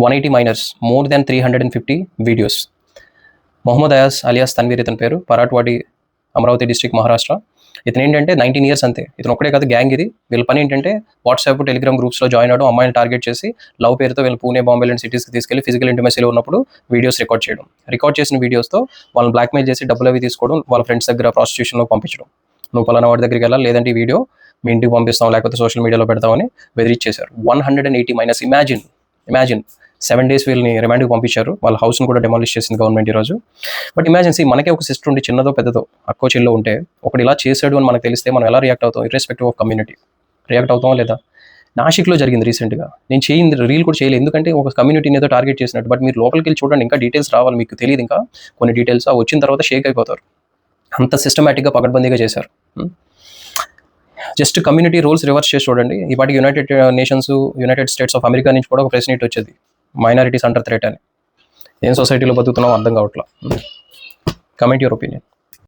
180 minors, more than 350 videos. Mohammed Ayaz alias Tanveer ఇతని పేరు, పరాట్వాడి, Amaravati district, Maharashtra. ఇతను ఏంటంటే 19 years అంతే. ఇతను ఒక్కడే కాదు, గ్యాంగ్ ఇది. వీళ్ళ పని ఏంటంటే వాట్సాప్, టెలిగ్రామ్ గ్రూప్స్లో జాయిన్ అవ్వడం, అమ్మాయిని టార్గెట్ చేసి లవ్ పేరుతో వీళ్ళు పూణే, బాంబే లాంటి సిటీస్కి తీసుకెళ్లి ఫిజికల్ ఇంటిమసీలో ఉన్నప్పుడు వీడియోస్ రికార్డ్ చేయడం. రికార్డ్ చేసిన వీడియోస్తో వాళ్ళని బ్లాక్మెయిల్ చేసి డబ్బులు అవి తీసుకోవడం, వాళ్ళ ఫ్రెండ్స్ దగ్గర ప్రాస్టిట్యూషన్లో పంపించడం. నువ్వు పలానా వాడి దగ్గరికి వెళ్ళాలి, లేదంటే ఈ వీడియో మీ ఇంటికి పంపిస్తాం, లేకపోతే సోషల్ మీడియాలో పెడతామని బెదిరించేశారు. 180 మైనస్. ఇమాజిన్ 7 days వీళ్ళని రిమాండ్కి పంపించారు. వాళ్ళ హౌస్ని కూడా డెమాలిష్ చేసింది గవర్నమెంట్ ఈరోజు. బట్ ఇమాజిన్, మనకే ఒక సిస్టర్ ఉండి, చిన్నదో పెద్దదో అక్కో చెల్లో ఉంటే, ఒకటి ఇలా చేశాడు అని మనకు తెలిస్తే మనం ఎలా రియాక్ట్ అవుతాం? ఇర్రెస్పెక్టివ్ ఆఫ్ కమ్యూనిటీ రియాక్ట్ అవుతామా లేదా? నాసిక్లో జరిగింది రీసెంట్గా. నేను రీల్ కూడా చేయలేదు, ఎందుకంటే ఒక కమ్యూనిటీని ఏదో టార్గెట్ చేసినట్టు. బట్ మీరు లోపలికి వెళ్ళి చూడండి, ఇంకా డీటెయిల్స్ రావాలి, మీకు తెలియదు ఇంకా కొన్ని డీటెయిల్స్. వచ్చిన తర్వాత షేక్ అయిపోతారు. అంత సిస్టమేటిక్గా, పకడ్బందీగా చేశారు. జస్ట్ కమ్యూనిటీ రూల్స్ రివర్స్ చేసి చూడండి. ఈ పాటికి United nations, United states of America నుంచి కూడా ఒక ప్రెస్ మీట్ వచ్చేది, మైనారిటీస్ అండర్ థ్రెట్ అని. ఏం సొసైటీలో బతుకుతున్నామో అర్థం కావట్లా. Comment your opinion.